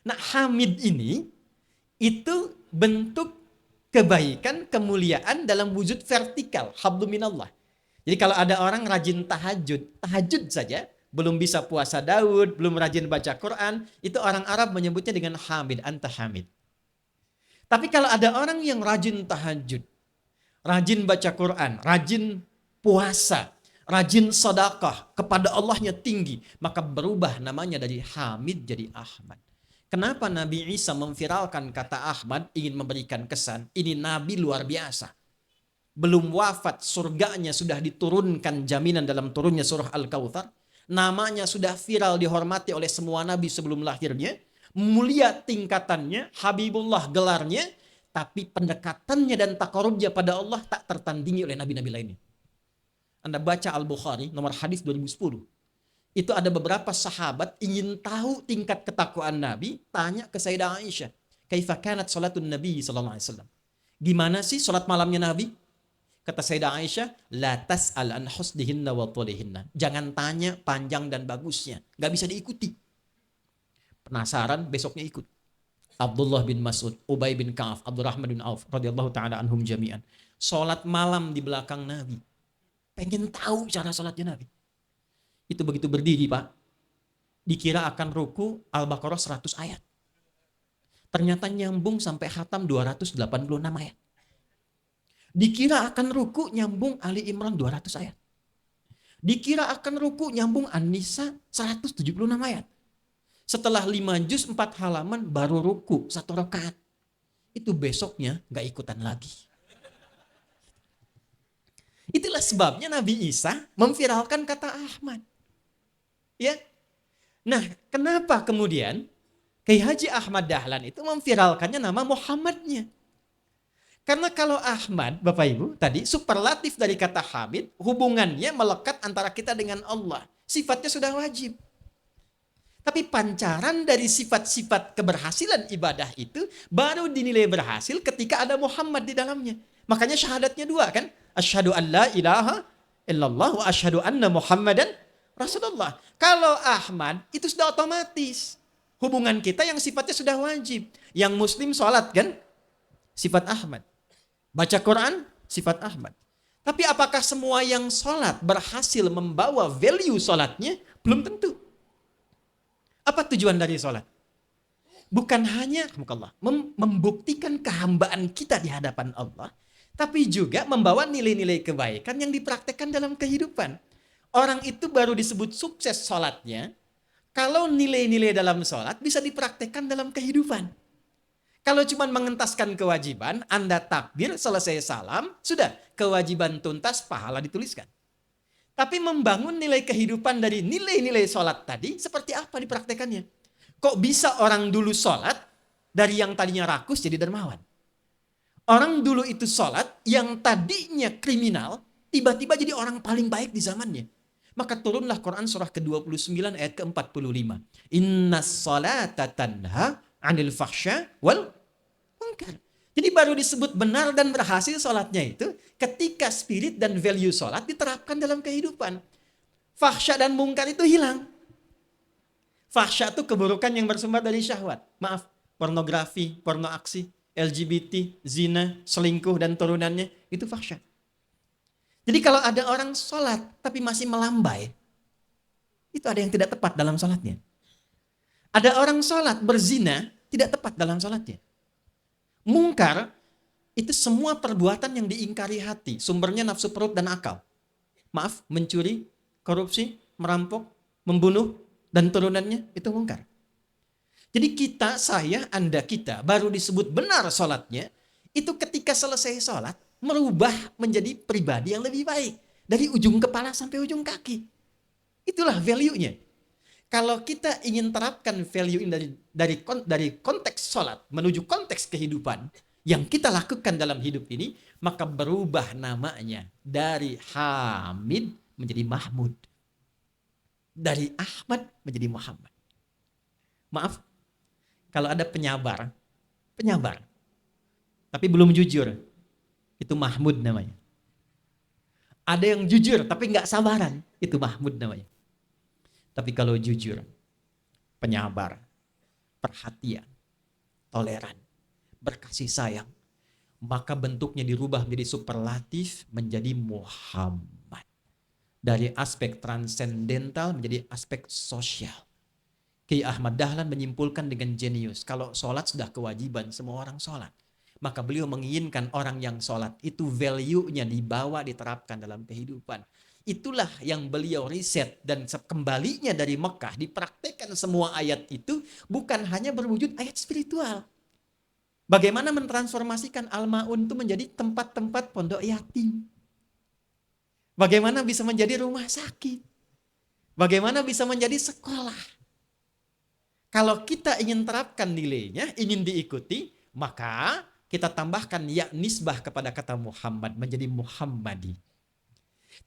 S1: Nah, Hamid ini itu bentuk kebaikan, kemuliaan dalam wujud vertikal, hablum minallah. Jadi kalau ada orang rajin tahajud saja, belum bisa puasa Daud, belum rajin baca Quran, itu orang Arab menyebutnya dengan Hamid, anta Hamid. Tapi kalau ada orang yang rajin tahajud, rajin baca Quran, rajin puasa, rajin sedekah, kepada Allahnya tinggi, maka berubah namanya dari Hamid jadi Ahmad. Kenapa Nabi Isa memviralkan kata Ahmad, ingin memberikan kesan, ini Nabi luar biasa. Belum wafat, surganya sudah diturunkan jaminan dalam turunnya surah Al-Kautsar. Namanya sudah viral, dihormati oleh semua Nabi sebelum lahirnya. Mulia tingkatannya, Habibullah gelarnya, tapi pendekatannya dan takarubnya pada Allah tak tertandingi oleh nabi-nabi lainnya. Anda baca Al-Bukhari, nomor hadis 2010. Itu ada beberapa sahabat ingin tahu tingkat ketakwaan Nabi, tanya ke Sayyidah Aisyah, "Kaifa kanat salatun Nabi sallallahu alaihi wasallam?" Gimana sih salat malamnya Nabi? Kata Sayyidah Aisyah, "La tas'al an husnihinna wa tulihinna." Jangan tanya panjang dan bagusnya, enggak bisa diikuti. Penasaran, besoknya ikut. Abdullah bin Mas'ud, Ubay bin Ka'af, Abdurrahman bin Auf radhiyallahu taala anhum jami'an. Salat malam di belakang Nabi. Pengen tahu cara salatnya Nabi. Itu begitu berdiri, Pak, dikira akan ruku Al-Baqarah 100 ayat. Ternyata nyambung sampai khatam 286 ayat. Dikira akan ruku nyambung Ali Imran 200 ayat. Dikira akan ruku nyambung An-Nisa 176 ayat. Setelah 5 juz 4 halaman baru ruku 1 rakaat. Itu besoknya gak ikutan lagi. Itulah sebabnya Nabi Isa memviralkan kata Ahmad. Ya. Nah, kenapa kemudian Kiai Haji Ahmad Dahlan itu memviralkannya nama Muhammadnya? Karena kalau Ahmad, Bapak Ibu, tadi superlatif dari kata Hamid, hubungannya melekat antara kita dengan Allah. Sifatnya sudah wajib. Tapi pancaran dari sifat-sifat keberhasilan ibadah itu baru dinilai berhasil ketika ada Muhammad di dalamnya. Makanya syahadatnya 2 kan? Asyhadu an la ilaha illallah wa asyhadu anna Muhammadan Rasulullah. Kalau Ahmad itu sudah otomatis. Hubungan kita yang sifatnya sudah wajib. Yang muslim sholat kan? Sifat Ahmad. Baca Quran, sifat Ahmad. Tapi apakah semua yang sholat berhasil membawa value sholatnya? Belum tentu. Apa tujuan dari sholat? Bukan hanya membuktikan kehambaan kita di hadapan Allah, tapi juga membawa nilai-nilai kebaikan yang dipraktekkan dalam kehidupan. Orang itu baru disebut sukses sholatnya kalau nilai-nilai dalam sholat bisa dipraktekkan dalam kehidupan. Kalau cuma mengentaskan kewajiban, Anda takbir, selesai salam, sudah kewajiban tuntas, pahala dituliskan. Tapi membangun nilai kehidupan dari nilai-nilai sholat tadi, seperti apa dipraktekannya? Kok bisa orang dulu sholat, dari yang tadinya rakus jadi dermawan? Orang dulu itu sholat, yang tadinya kriminal, tiba-tiba jadi orang paling baik di zamannya. Maka turunlah Quran surah ke-29 ayat ke-45. Innas sholata tanha 'anil fahsya wal munkar. Jadi baru disebut benar dan berhasil sholatnya itu ketika spirit dan value sholat diterapkan dalam kehidupan. Fahsya dan mungkar itu hilang. Fahsya itu keburukan yang bersumber dari syahwat. Maaf, pornografi, porno aksi, LGBT, zina, selingkuh dan turunannya, itu fahsya. Jadi kalau ada orang sholat tapi masih melambai, itu ada yang tidak tepat dalam sholatnya. Ada orang sholat berzina, tidak tepat dalam sholatnya. Mungkar, itu semua perbuatan yang diingkari hati, sumbernya nafsu perut dan akal. Maaf, mencuri, korupsi, merampok, membunuh, dan turunannya, itu mungkar. Jadi kita, saya, Anda, kita, baru disebut benar sholatnya, itu ketika selesai sholat, merubah menjadi pribadi yang lebih baik. Dari ujung kepala sampai ujung kaki. Itulah value-nya. Kalau kita ingin terapkan value ini dari konteks sholat menuju konteks kehidupan yang kita lakukan dalam hidup ini, maka berubah namanya dari Hamid menjadi Mahmud. Dari Ahmad menjadi Muhammad. Maaf, kalau ada penyabar, tapi belum jujur, itu Mahmud namanya. Ada yang jujur tapi nggak sabaran, itu Mahmud namanya. Tapi kalau jujur, penyabar, perhatian, toleran, berkasih sayang, maka bentuknya dirubah menjadi superlatif, menjadi Muhammad. Dari aspek transendental menjadi aspek sosial. Kiai Ahmad Dahlan menyimpulkan dengan jenius, kalau sholat sudah kewajiban, semua orang sholat. Maka beliau menginginkan orang yang sholat itu value-nya dibawa, diterapkan dalam kehidupan. Itulah yang beliau riset, dan kembalinya dari Mekah dipraktekkan semua ayat itu bukan hanya berwujud ayat spiritual. Bagaimana mentransformasikan Al-Ma'un itu menjadi tempat-tempat pondok yatim. Bagaimana bisa menjadi rumah sakit. Bagaimana bisa menjadi sekolah. Kalau kita ingin terapkan nilainya, ingin diikuti, maka kita tambahkan ya nisbah kepada kata Muhammad menjadi Muhammadi.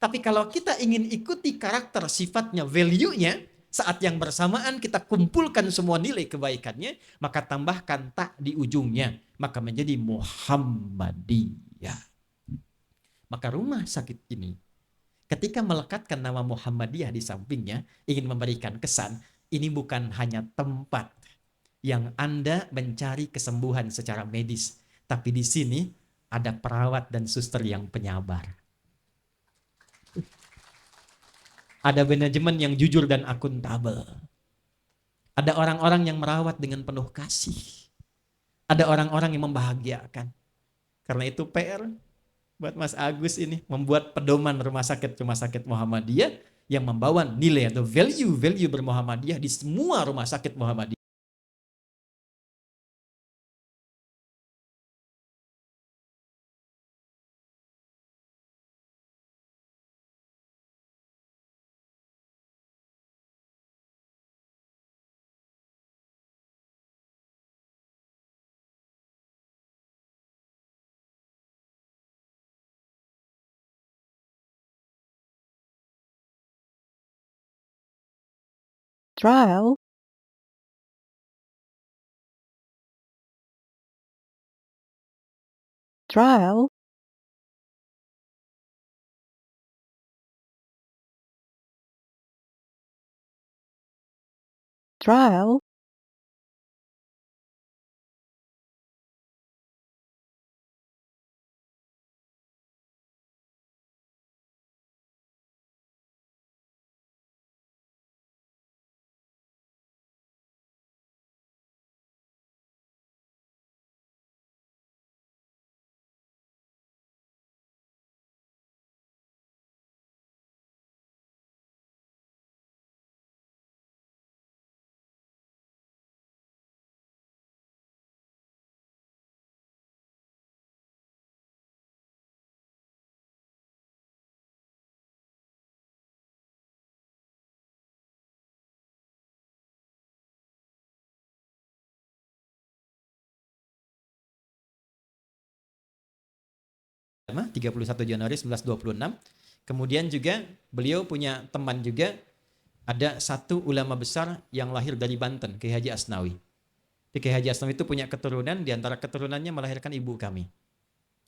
S1: Tapi kalau kita ingin ikuti karakter, sifatnya, value-nya, saat yang bersamaan kita kumpulkan semua nilai kebaikannya, maka tambahkan tak di ujungnya, maka menjadi Muhammadiyah. Maka rumah sakit ini, ketika melekatkan nama Muhammadiyah di sampingnya, ingin memberikan kesan, ini bukan hanya tempat yang Anda mencari kesembuhan secara medis, tapi di sini ada perawat dan suster yang penyabar. Ada manajemen yang jujur dan akuntabel. Ada orang-orang yang merawat dengan penuh kasih. Ada orang-orang yang membahagiakan. Karena itu PR buat Mas Agus ini membuat pedoman rumah sakit Muhammadiyah yang membawa nilai atau value bermuhammadiyah di semua rumah sakit Muhammadiyah.
S2: Trial. Trial. Trial.
S1: Januari 1926. Kemudian juga beliau punya teman juga, ada satu ulama besar yang lahir dari Banten, Kiai Haji Asnawi. Kiai Haji Asnawi itu punya keturunan, di antara keturunannya melahirkan ibu kami.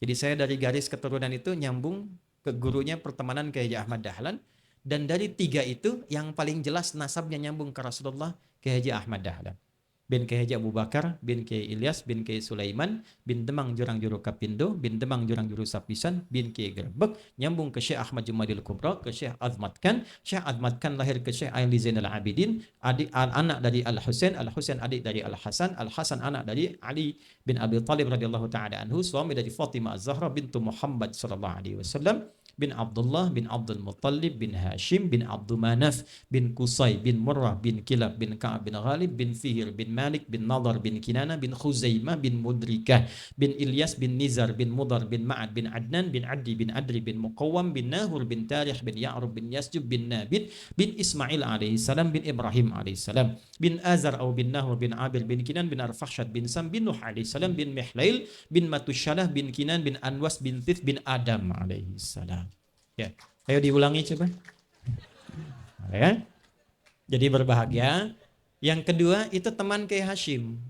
S1: Jadi saya dari garis keturunan itu nyambung ke gurunya pertemanan Kiai Haji Ahmad Dahlan, dan dari tiga itu yang paling jelas nasabnya nyambung ke Rasulullah, Kiai Haji Ahmad Dahlan. Bin Kiai Haji Abu Bakar, bin Kiai Ilyas, bin Kiai Sulaiman, bin Demang Jurang Juru Kapindo, bin Demang Jurang Juru Sapisan, bin Kiai Gerbek, nyambung ke Syekh Ahmad Jumadil Kubra, ke Syekh Azmat Khan. Syekh Azmat Khan lahir ke Syekh Ali Zainal Abidin, anak dari Al-Husain, Al-Husain adik dari Al-Hasan, Al-Hasan anak dari Ali bin Abi Thalib radhiyallahu taala anhu, suami dari Fatimah Az-Zahra bintu Muhammad sallallahu alaihi wasallam, bin Abdullah bin Abdul Muttalib bin Hashim bin Abdul Manaf bin Qusay bin Murrah bin Kilab bin Ka'ab bin Ghalib bin Fihir bin Malik bin Nadar bin Kinana bin Khuzaimah bin Mudrikah bin Ilyas bin Nizar bin Mudar bin Ma'ad bin Adnan bin Addi bin Adri bin Muqawwam bin Nahur bin Tarikh bin Ya'rub bin Yasjub bin Nabid bin Ismail alaihi salam bin Ibrahim alaihi salam bin Azar au bin Nahur bin Abir bin Kinan bin Arfakhshad bin Sam bin Nuh alaihi salam bin Mihlail bin Matushalah bin Kinan bin Anwas bin Tith bin Adam alaihi salam. Ya, ayo diulangi coba. Ya. Jadi berbahagia. Yang kedua itu teman Kiai Hashim.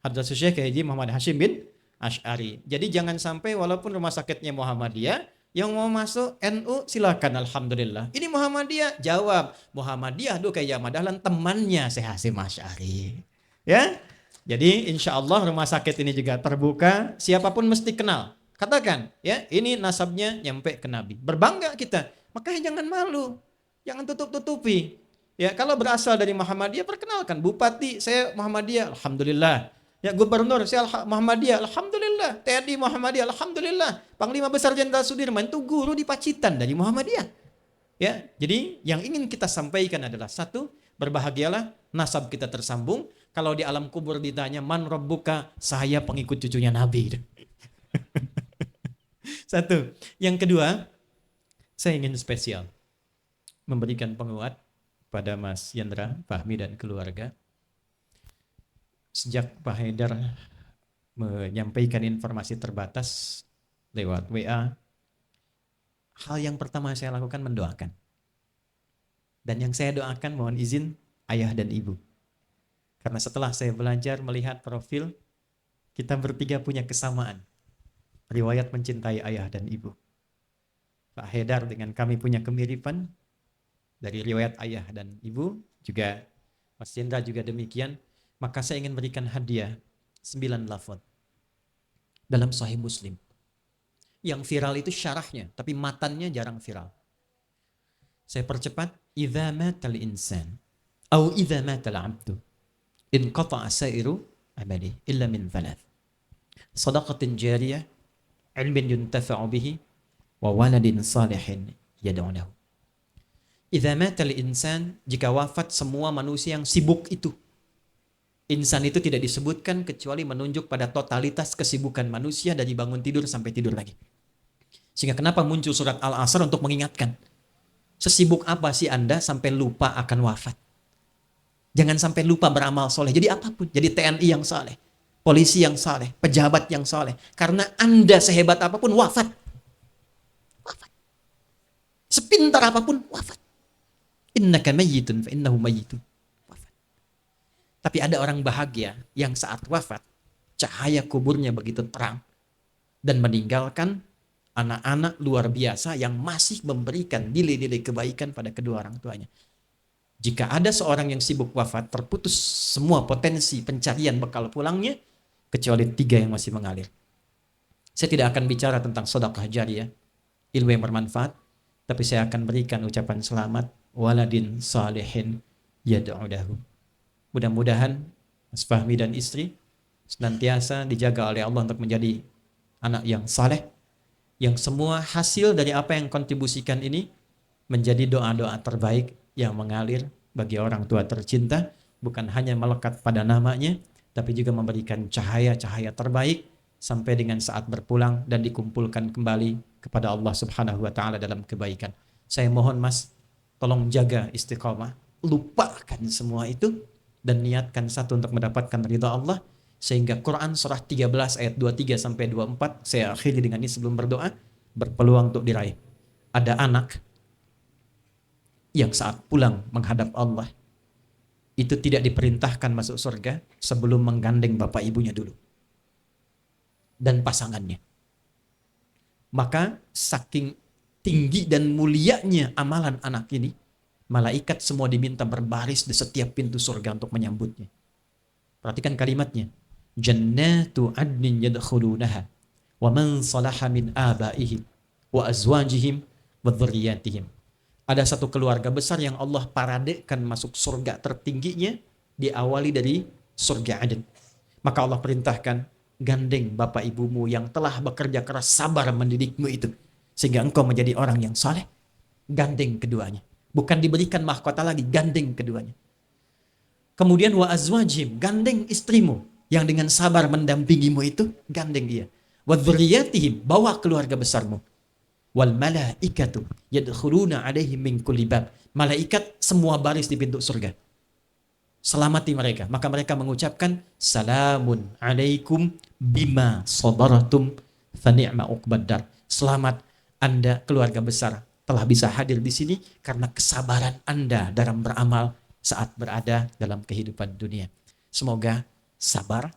S1: Hadratus Syekh Kiai Haji Muhammad Hashim bin Asy'ari. Jadi jangan sampai walaupun rumah sakitnya Muhammadiyah, yang mau masuk NU silakan, alhamdulillah. Ini Muhammadiyah, jawab Muhammadiyah, Kiai Ahmad Dahlan temannya Syekh Hasyim Asy'ari. Ya. Jadi insya Allah rumah sakit ini juga terbuka, siapapun mesti kenal. Katakan, ya, ini nasabnya nyampe ke Nabi. Berbangga kita. Makanya jangan malu. Jangan tutup-tutupi. Ya, kalau berasal dari Muhammadiyah, perkenalkan. Bupati, saya Muhammadiyah. Alhamdulillah. Ya, Gubernur saya Muhammadiyah, alhamdulillah. TNI Muhammadiyah, alhamdulillah. Panglima Besar Jenderal Sudirman itu guru di Pacitan dari Muhammadiyah. Ya, jadi yang ingin kita sampaikan adalah satu, berbahagialah nasab kita tersambung. Kalau di alam kubur ditanya man rabbuka, saya pengikut cucunya Nabi. Satu. Yang kedua, saya ingin spesial memberikan penguat pada Mas Yendra Fahmi dan keluarga. Sejak Pak Haidar menyampaikan informasi terbatas lewat WA, hal yang pertama saya lakukan mendoakan. Dan yang saya doakan mohon izin ayah dan ibu. Karena setelah saya belajar melihat profil, kita bertiga punya kesamaan. Riwayat mencintai ayah dan ibu. Pak Haidar dengan kami punya kemiripan dari riwayat ayah dan ibu, juga Mas Yendra juga demikian. Maka saya ingin berikan hadiah 9 lafaz dalam Sahih Muslim. Yang viral itu syarahnya, tapi matannya jarang viral. Saya percepat. Idza matal insan atau idza matal abdu inqata'a sa'iru amali illa min thalath. Shadaqatin jariyah, ilmin yuntafa'u bihi, wa waladin salihin yad'u lahu. Idza matal insan, jika wafat semua manusia yang sibuk itu. Insan itu tidak disebutkan kecuali menunjuk pada totalitas kesibukan manusia dari bangun tidur sampai tidur lagi. Sehingga kenapa muncul surat Al-Asr untuk mengingatkan. Sesibuk apa sih Anda sampai lupa akan wafat? Jangan sampai lupa beramal soleh. Jadi apapun. Jadi TNI yang soleh. Polisi yang soleh. Pejabat yang soleh. Karena Anda sehebat apapun wafat. Wafat. Sepintar apapun wafat. Innaka mayyitun fa innahu mayyitun. Tapi ada orang bahagia yang saat wafat, cahaya kuburnya begitu terang. Dan meninggalkan anak-anak luar biasa yang masih memberikan nilai-nilai kebaikan pada kedua orang tuanya. Jika ada seorang yang sibuk wafat, terputus semua potensi pencarian bekal pulangnya, kecuali 3 yang masih mengalir. Saya tidak akan bicara tentang sedekah jariyah, ilmu yang bermanfaat, tapi saya akan berikan ucapan selamat, waladin salihin yad'u lahu. Mudah-mudahan Mas Fahmi dan istri senantiasa dijaga oleh Allah untuk menjadi anak yang saleh, yang semua hasil dari apa yang kontribusikan ini menjadi doa-doa terbaik yang mengalir bagi orang tua tercinta, bukan hanya melekat pada namanya, tapi juga memberikan cahaya-cahaya terbaik sampai dengan saat berpulang dan dikumpulkan kembali kepada Allah Subhanahu wa taala dalam kebaikan. Saya mohon Mas, tolong jaga istiqomah, lupakan semua itu dan niatkan satu untuk mendapatkan ridha Allah, sehingga Quran surah 13 ayat 23 sampai 24 saya akhiri dengan ini sebelum berdoa, berpeluang untuk diraih. Ada anak yang saat pulang menghadap Allah itu tidak diperintahkan masuk surga sebelum menggandeng bapak ibunya dulu dan pasangannya. Maka saking tinggi dan mulianya amalan anak ini, malaikat semua diminta berbaris di setiap pintu surga untuk menyambutnya. Perhatikan kalimatnya. Jannatu adnin yadkhulunaha wa man salaha min abaihim wa azwajihim wa dzurriyyatihim. Ada satu keluarga besar yang Allah paradekan masuk surga tertingginya, diawali dari surga Aden. Maka Allah perintahkan, gandeng bapak ibumu yang telah bekerja keras sabar mendidikmu itu, sehingga engkau menjadi orang yang saleh. Gandeng keduanya. Bukan diberikan mahkota lagi, gandeng keduanya. Kemudian wa azwajim, gandeng istrimu yang dengan sabar mendampingimu itu, gandeng dia. Wa dzurriyyatihim, bawa keluarga besarmu. Wal malaikatu yadkhuluna alaihim min kulli bab. Malaikat semua baris di pintu surga. Selamati mereka. Maka mereka mengucapkan salamun alaikum bima sabartum fa ni'ma uqbad dar. Selamat Anda keluarga besar telah bisa hadir di sini karena kesabaran Anda dalam beramal saat berada dalam kehidupan dunia. Semoga sabar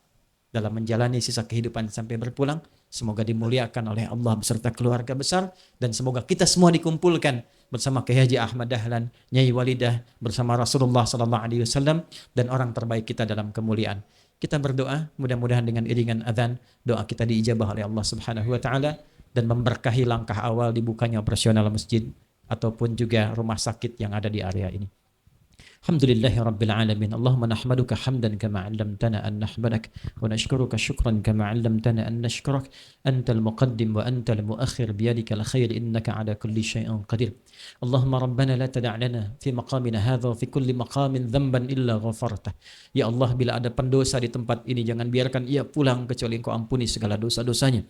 S1: dalam menjalani sisa kehidupan sampai berpulang. Semoga dimuliakan oleh Allah beserta keluarga besar. Dan semoga kita semua dikumpulkan bersama Kiai Haji Ahmad Dahlan, Nyai Walidah, bersama Rasulullah SAW dan orang terbaik kita dalam kemuliaan. Kita berdoa, mudah-mudahan dengan iringan azan, doa kita diijabah oleh Allah Subhanahu wa taala dan memberkahi langkah awal dibukanya operasional masjid ataupun juga rumah sakit yang ada di area ini. Alhamdulillahi Rabbil Alamin. Allahumma nahmaduka hamdan kama 'allamtana an nahmadak wa nashkuruka syukran kama 'allamtana an nashkurak. Antal muqaddim wa antal muakhir biyadikal khair innaka 'ala kulli syai'in qadir. Allahumma rabbana la tada' lana fi maqamina hadha wa fi kulli maqamin dhanban illa ghafartah. Ya Allah, bila ada pendosa di tempat ini, jangan biarkan ia pulang kecuali Engkau ampuni segala dosa-dosanya.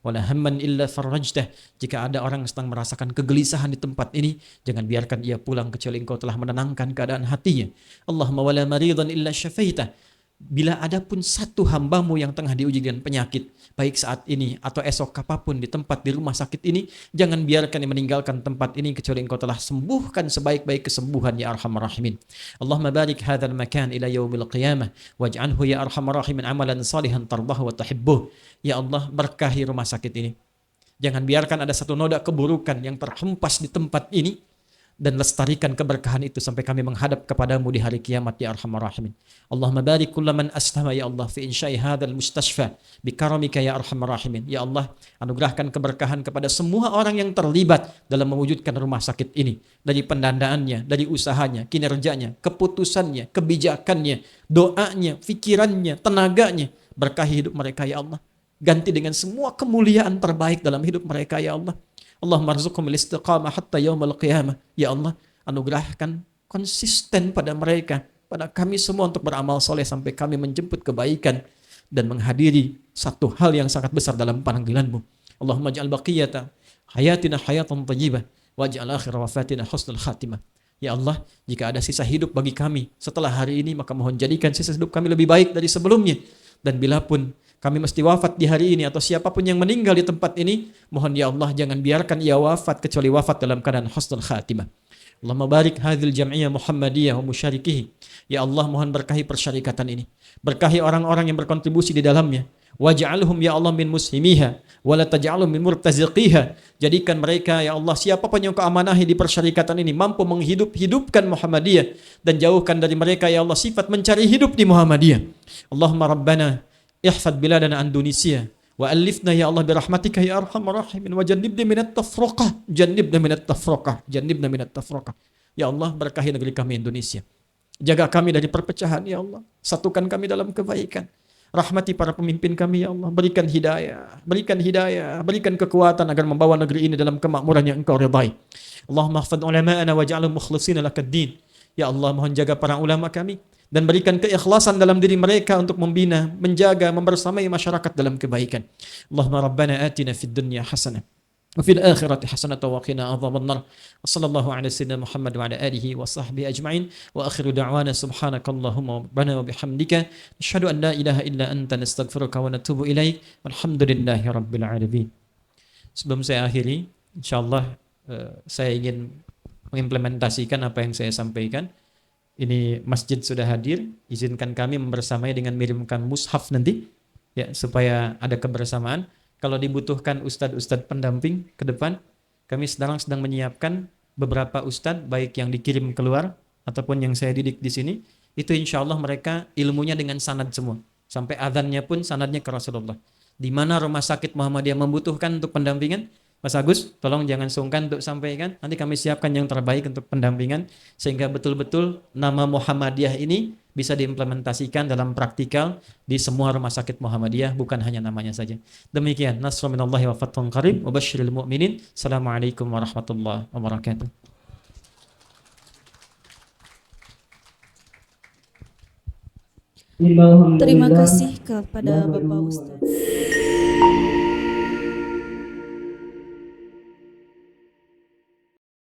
S1: Wala hamman illa farajtah. Jika ada orang yang sedang merasakan kegelisahan di tempat ini, jangan biarkan ia pulang kecuali Engkau telah menenangkan keadaan hatinya. Allahumma wala maridan illa syafaitah. Bila ada pun satu hambamu yang tengah diuji dengan penyakit, baik saat ini atau esok apapun di tempat di rumah sakit ini, jangan biarkan dia meninggalkan tempat ini kecuali Engkau telah sembuhkan sebaik-baik kesembuhan ya arhamar rahimin. Allahumma barik hadzal makan ila yaumil qiyamah waj'alhu ya arhamar rahimin amalan salihan tardahu wa tuhibbuh. Ya Allah, berkahi rumah sakit ini. Jangan biarkan ada satu noda keburukan yang terhempas di tempat ini, dan lestarikan keberkahan itu sampai kami menghadap kepadamu di hari kiamat ya arhamar rahimin. Allahumma barik kullaman aslama ya Allah fi insyai hadzal mustashfa bi karamika ya arhamar rahimin. Ya Allah, anugerahkan keberkahan kepada semua orang yang terlibat dalam mewujudkan rumah sakit ini, dari pendandaannya, dari usahanya, kinerjanya, keputusannya, kebijakannya, doanya, fikirannya, tenaganya. Berkahi hidup mereka ya Allah. Ganti dengan semua kemuliaan terbaik dalam hidup mereka ya Allah. Allahumma arzuqhum al-istiqamah hatta yaumil qiyamah. Ya Allah, anugerahkan konsisten pada mereka, pada kami semua untuk beramal soleh sampai kami menjemput kebaikan dan menghadiri satu hal yang sangat besar dalam panggilan-Mu. Allahumma ja'al baqiyata hayatina hayatan thayyibah waj'al akhir wafatina husnul khatimah. Ya Allah, jika ada sisa hidup bagi kami setelah hari ini, maka mohon jadikan sisa hidup kami lebih baik dari sebelumnya. Dan bila pun kami mesti wafat di hari ini atau siapapun yang meninggal di tempat ini, mohon ya Allah jangan biarkan ia wafat kecuali wafat dalam keadaan husnul khatimah. Allahumma barik hadhil jam'iyah Muhammadiyah wa musyarikihi. Ya Allah, mohon berkahi persyarikatan ini. Berkahi orang-orang yang berkontribusi di dalamnya. Waj'alhum ya Allah min muslimiha wa la taj'alhum min murtaziqiha. Jadikan mereka ya Allah, siapapun yang Kau amanahi di persyarikatan ini mampu menghidup-hidupkan Muhammadiyah, dan jauhkan dari mereka ya Allah sifat mencari hidup di Muhammadiyah. Allahumma rabbana ihfad biladana Indonesia wa alifna ya Allah birahmatika ya arhamar rahimin wa jannibna minat tafraqah jannibna minat tafraqah. Ya Allah, berkahi negeri kami Indonesia, jaga kami dari perpecahan ya Allah, satukan kami dalam kebaikan, rahmati para pemimpin kami ya Allah, berikan hidayah, berikan kekuatan agar membawa negeri ini dalam kemakmuran yang Engkau ridai. Allahumma ihfad ulama'ana waj'alhum mukhlishina lakad-din. Ya Allah, mohon jaga para ulama kami dan berikan keikhlasan dalam diri mereka untuk membina, menjaga, membersamai masyarakat dalam kebaikan. Allahumma rabbana atina fid dunya hasanah wa fil akhirati hasanah wa qina adzabannar. Wassallallahu ala sayyidina Muhammad wa ala alihi wa sahbihi ajma'in. Wa akhiru da'wana subhanakallahumma rabbana wa bihamdika asyhadu an la ilaha illa anta nastaghfiruka wa natubu ilaik. Walhamdulillahi rabbil alamin. Sebelum saya akhiri, insyaallah saya ingin mengimplementasikan apa yang saya sampaikan. Ini masjid sudah hadir, izinkan kami membersamai dengan mengirimkan mushaf nanti ya, supaya ada kebersamaan. Kalau dibutuhkan ustadz-ustadz pendamping ke depan, kami sedang menyiapkan beberapa ustadz baik yang dikirim keluar ataupun yang saya didik di sini. Itu insya Allah mereka ilmunya dengan sanad semua, sampai adzannya pun sanadnya ke Rasulullah. Di mana rumah sakit Muhammadiyah membutuhkan untuk pendampingan, Mas Agus, tolong jangan sungkan untuk sampaikan. Nanti kami siapkan yang terbaik untuk pendampingan, sehingga betul-betul nama Muhammadiyah ini bisa diimplementasikan dalam praktikal di semua rumah sakit Muhammadiyah, bukan hanya namanya saja. Demikian, nasrun minallahi wa fathun qarib wa basyiril mu'minin. Assalamualaikum warahmatullahi wabarakatuh.
S3: Terima kasih kepada Bapak Ustaz.